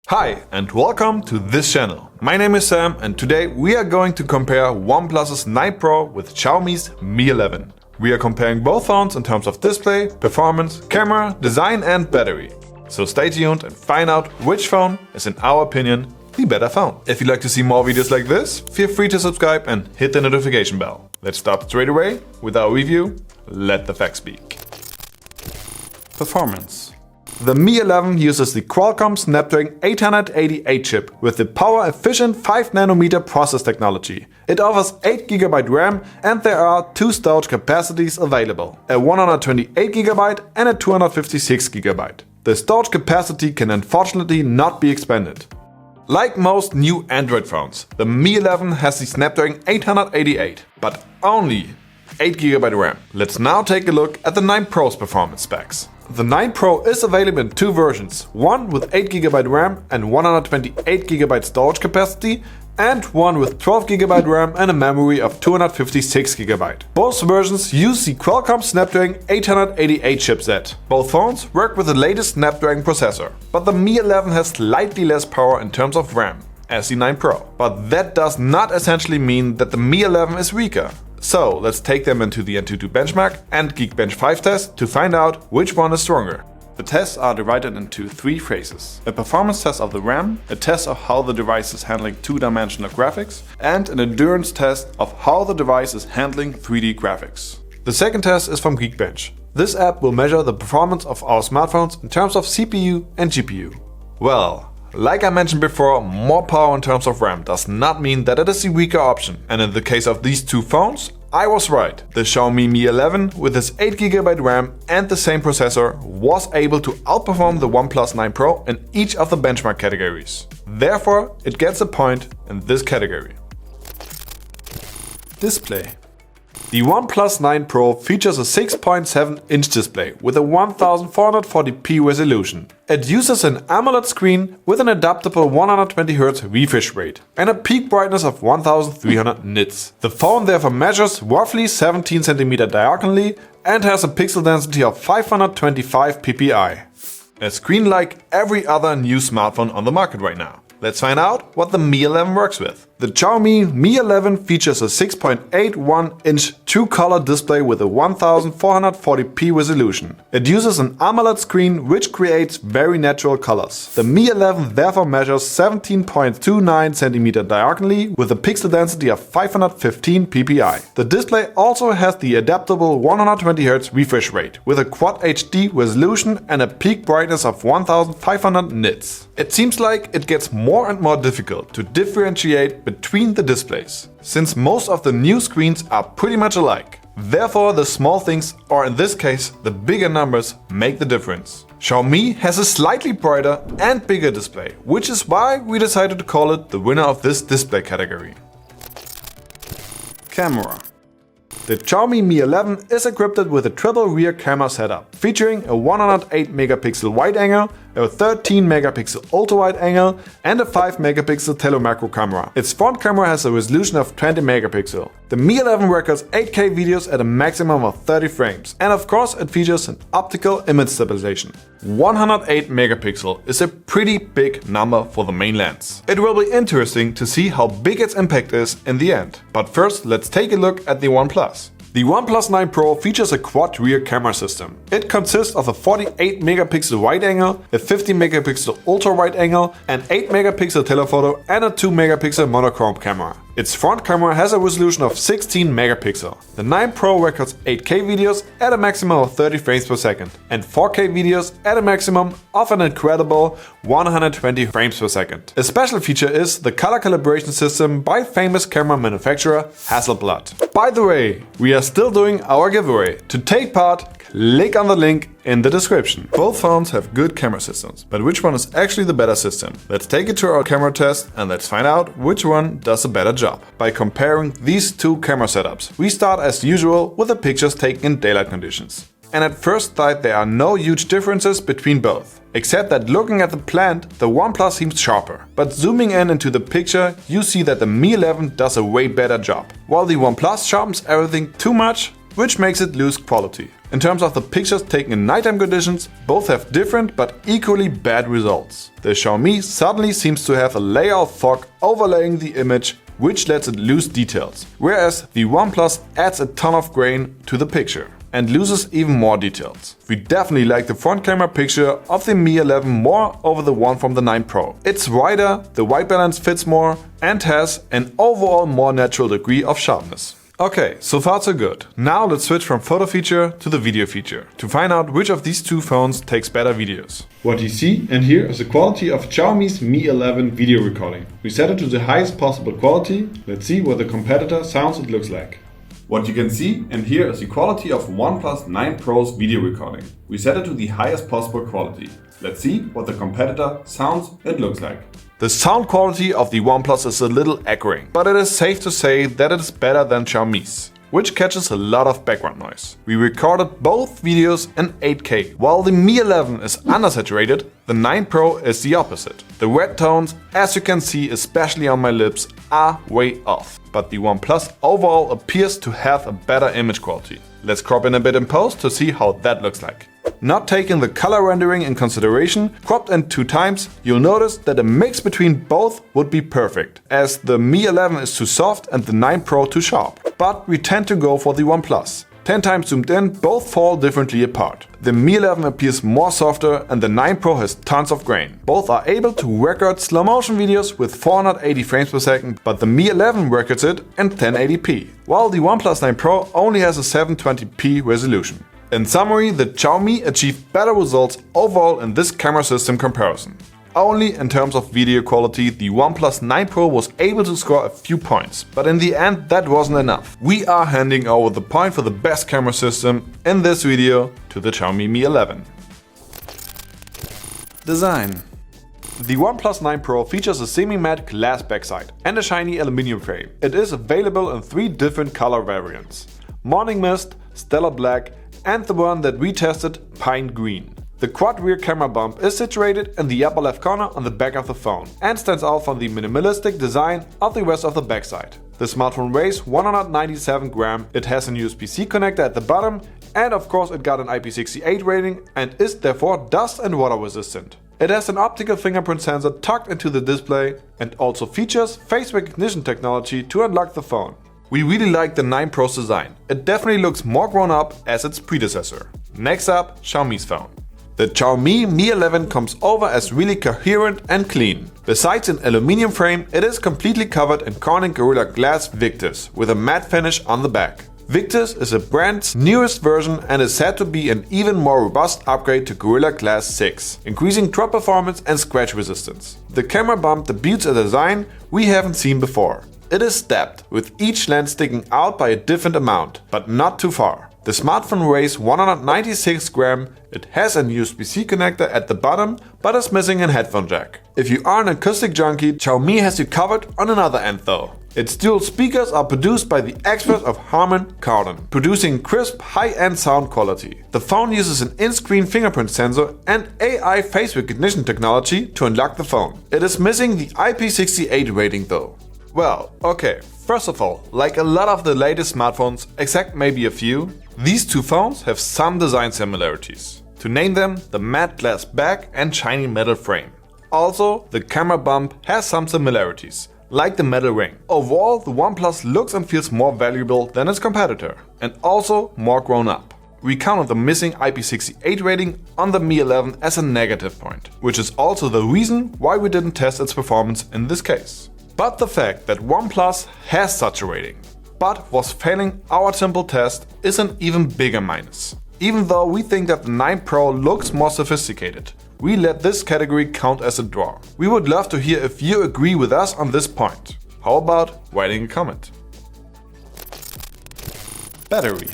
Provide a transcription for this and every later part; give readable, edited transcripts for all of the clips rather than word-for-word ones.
Hi and welcome to this channel. My name is Sam and today we are going to compare OnePlus's 9 Pro with Xiaomi's Mi 11. We are comparing both phones in terms of display, performance, camera, design and battery. So stay tuned and find out which phone is, in our opinion, the better phone. If you'd like to see more videos like this, feel free to subscribe and hit the notification bell. Let's start straight away with our review. Let the facts speak. Performance. The Mi 11 uses the Qualcomm Snapdragon 888 chip with the power-efficient 5nm process technology. It offers 8GB RAM and there are two storage capacities available, a 128GB and a 256GB. The storage capacity can unfortunately not be expanded. Like most new Android phones, the Mi 11 has the Snapdragon 888, but only 8GB RAM. Let's now take a look at the 9 Pro's performance specs. The 9 Pro is available in two versions, one with 8GB RAM and 128GB storage capacity, and one with 12GB RAM and a memory of 256GB. Both versions use the Qualcomm Snapdragon 888 chipset. Both phones work with the latest Snapdragon processor, but the Mi 11 has slightly less power in terms of RAM as the 9 Pro. But that does not essentially mean that the Mi 11 is weaker. So let's take them into the Antutu benchmark and Geekbench 5 test to find out which one is stronger. The tests are divided into three phases: a performance test of the RAM, a test of how the device is handling two-dimensional graphics, and an endurance test of how the device is handling 3D graphics. The second test is from Geekbench. This app will measure the performance of our smartphones in terms of CPU and GPU. Well, like I mentioned before, more power in terms of RAM does not mean that it is the weaker option. And in the case of these two phones, I was right. The Xiaomi Mi 11 with its 8GB RAM and the same processor was able to outperform the OnePlus 9 Pro in each of the benchmark categories. Therefore, it gets a point in this category. Display. The OnePlus 9 Pro features a 6.7-inch display with a 1440p resolution. It uses an AMOLED screen with an adaptable 120Hz refresh rate and a peak brightness of 1300 nits. The phone therefore measures roughly 17 cm diagonally and has a pixel density of 525 ppi. A screen like every other new smartphone on the market right now. Let's find out what the Mi 11 works with. The Xiaomi Mi 11 features a 6.81-inch true-color display with a 1440p resolution. It uses an AMOLED screen which creates very natural colors. The Mi 11 therefore measures 17.29 cm diagonally with a pixel density of 515 ppi. The display also has the adaptable 120Hz refresh rate with a Quad HD resolution and a peak brightness of 1500 nits. It seems like it gets more and more difficult to differentiate between the displays, since most of the new screens are pretty much alike. Therefore, the small things, or in this case, the bigger numbers, make the difference. Xiaomi has a slightly brighter and bigger display, which is why we decided to call it the winner of this display category. Camera. The Xiaomi Mi 11 is equipped with a triple rear camera setup, featuring a 108 megapixel wide angle, a 13 megapixel ultra wide angle, and a 5 megapixel telemacro camera. Its front camera has a resolution of 20 megapixel. The Mi 11 records 8K videos at a maximum of 30 frames, and of course it features an optical image stabilization. 108 megapixel is a pretty big number for the main lens. It will be interesting to see how big its impact is in the end. But first, let's take a look at the OnePlus. The OnePlus 9 Pro features a quad rear camera system. It consists of a 48 megapixel wide angle, a 50 megapixel ultra wide angle, an 8 megapixel telephoto and a 2 megapixel monochrome camera. Its front camera has a resolution of 16 megapixel. The 9 Pro records 8K videos at a maximum of 30 frames per second and 4K videos at a maximum of an incredible 120 frames per second. A special feature is the color calibration system by famous camera manufacturer Hasselblad. By the way, we are still doing our giveaway. To take part, click on the link in the description. Both phones have good camera systems, but which one is actually the better system? Let's take it to our camera test and let's find out which one does a better job. By comparing these two camera setups, we start as usual with the pictures taken in daylight conditions. And at first sight there are no huge differences between both, except that looking at the plant, the OnePlus seems sharper. But zooming in into the picture, you see that the Mi 11 does a way better job, while the OnePlus sharpens everything too much, which makes it lose quality. In terms of the pictures taken in nighttime conditions, both have different but equally bad results. The Xiaomi suddenly seems to have a layer of fog overlaying the image, which lets it lose details, whereas the OnePlus adds a ton of grain to the picture and loses even more details. We definitely like the front camera picture of the Mi 11 more over the one from the 9 Pro. It's wider, the white balance fits more, and has an overall more natural degree of sharpness. Okay, so far so good. Now let's switch from photo feature to the video feature to find out which of these two phones takes better videos. What you see and hear is the quality of Xiaomi's Mi 11 video recording. We set it to the highest possible quality. Let's see what the competitor sounds and looks like. What you can see and hear is the quality of OnePlus 9 Pro's video recording. We set it to the highest possible quality. Let's see what the competitor sounds and looks like. The sound quality of the OnePlus is a little echoing, but it is safe to say that it is better than Xiaomi's, which catches a lot of background noise. We recorded both videos in 8K. While the Mi 11 is undersaturated, the 9 Pro is the opposite. The red tones, as you can see especially on my lips, are way off. But the OnePlus overall appears to have a better image quality. Let's crop in a bit in post to see how that looks like. Not taking the color rendering in consideration, cropped in 2 times, you'll notice that a mix between both would be perfect, as the Mi 11 is too soft and the 9 Pro too sharp. But we tend to go for the OnePlus. 10 times zoomed in, both fall differently apart. The Mi 11 appears more softer and the 9 Pro has tons of grain. Both are able to record slow motion videos with 480 frames per second, but the Mi 11 records it in 1080p, while the OnePlus 9 Pro only has a 720p resolution. In summary, the Xiaomi achieved better results overall in this camera system comparison. Only in terms of video quality, the OnePlus 9 Pro was able to score a few points, but in the end that wasn't enough. We are handing over the point for the best camera system in this video to the Xiaomi Mi 11. Design. The OnePlus 9 Pro features a semi-matte glass backside and a shiny aluminum frame. It is available in 3 different color variants: Morning Mist, Stellar Black, and the one that we tested, Pine Green. The quad rear camera bump is situated in the upper left corner on the back of the phone and stands out from the minimalistic design of the rest of the backside. The smartphone weighs 197 grams, it has an USB-C connector at the bottom, and of course it got an IP68 rating and is therefore dust and water resistant. It has an optical fingerprint sensor tucked into the display and also features face recognition technology to unlock the phone. We really like the 9 Pro's design. It definitely looks more grown up as its predecessor. Next up, Xiaomi's phone. The Xiaomi Mi 11 comes over as really coherent and clean. Besides an aluminum frame, it is completely covered in Corning Gorilla Glass Victus with a matte finish on the back. Victus is the brand's newest version and is said to be an even more robust upgrade to Gorilla Glass 6, increasing drop performance and scratch resistance. The camera bump debuts a design we haven't seen before. It is stepped, with each lens sticking out by a different amount, but not too far. The smartphone weighs 196 grams, it has an USB-C connector at the bottom, but is missing a headphone jack. If you are an acoustic junkie, Xiaomi has you covered on another end though. Its dual speakers are produced by the experts of Harman Kardon, producing crisp, high-end sound quality. The phone uses an in-screen fingerprint sensor and AI face recognition technology to unlock the phone. It is missing the IP68 rating though. Well, okay, first of all, like a lot of the latest smartphones, except maybe a few, these two phones have some design similarities. To name them, the matte glass back and shiny metal frame. Also, the camera bump has some similarities, like the metal ring. Overall, the OnePlus looks and feels more valuable than its competitor, and also more grown up. We counted the missing IP68 rating on the Mi 11 as a negative point, which is also the reason why we didn't test its performance in this case. But the fact that OnePlus has such a rating, but was failing our simple test, is an even bigger minus. Even though we think that the 9 Pro looks more sophisticated, we let this category count as a draw. We would love to hear if you agree with us on this point. How about writing a comment? Battery.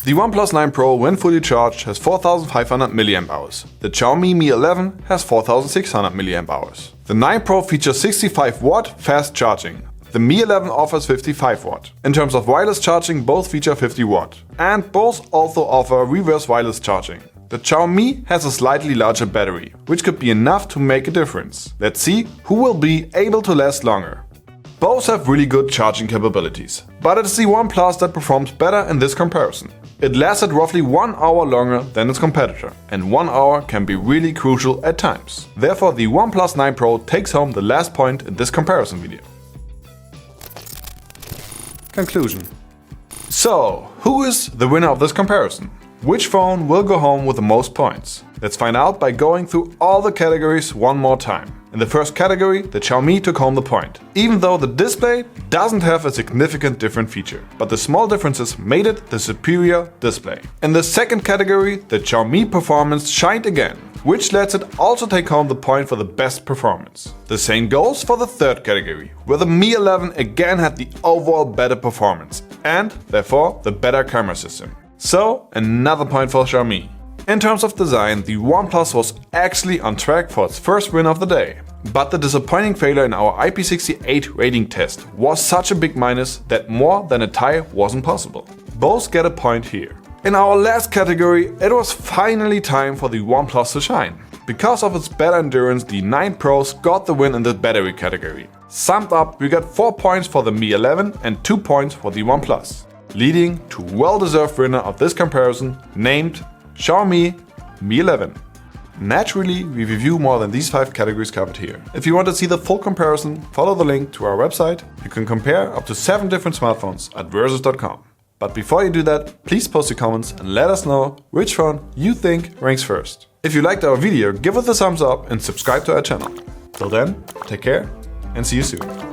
The OnePlus 9 Pro, when fully charged, has 4500 mAh. The Xiaomi Mi 11 has 4600 mAh. The 9 Pro features 65 watt fast charging. The Mi 11 offers 55 watt. In terms of wireless charging, both feature 50 watt. And both also offer reverse wireless charging. The Xiaomi has a slightly larger battery, which could be enough to make a difference. Let's see who will be able to last longer. Both have really good charging capabilities, but it's the OnePlus that performs better in this comparison. It lasted roughly 1 hour longer than its competitor, and 1 hour can be really crucial at times. Therefore, the OnePlus 9 Pro takes home the last point in this comparison video. Conclusion. So, who is the winner of this comparison? Which phone will go home with the most points? Let's find out by going through all the categories one more time. In the first category, the Xiaomi took home the point, even though the display doesn't have a significant different feature, but the small differences made it the superior display. In the second category, the Xiaomi performance shined again, which lets it also take home the point for the best performance. The same goes for the third category, where the Mi 11 again had the overall better performance, and therefore the better camera system. So, another point for Xiaomi. In terms of design, the OnePlus was actually on track for its first win of the day. But the disappointing failure in our IP68 rating test was such a big minus that more than a tie wasn't possible. Both get a point here. In our last category, it was finally time for the OnePlus to shine. Because of its better endurance, the 9 Pros got the win in the battery category. Summed up, we got 4 points for the Mi 11 and 2 points for the OnePlus, leading to well-deserved winner of this comparison, named Xiaomi Mi 11. Naturally, we review more than these 5 categories covered here. If you want to see the full comparison, follow the link to our website. You can compare up to 7 different smartphones at versus.com. But before you do that, please post your comments and let us know which phone you think ranks first. If you liked our video, give us a thumbs up and subscribe to our channel. Till then, take care and see you soon.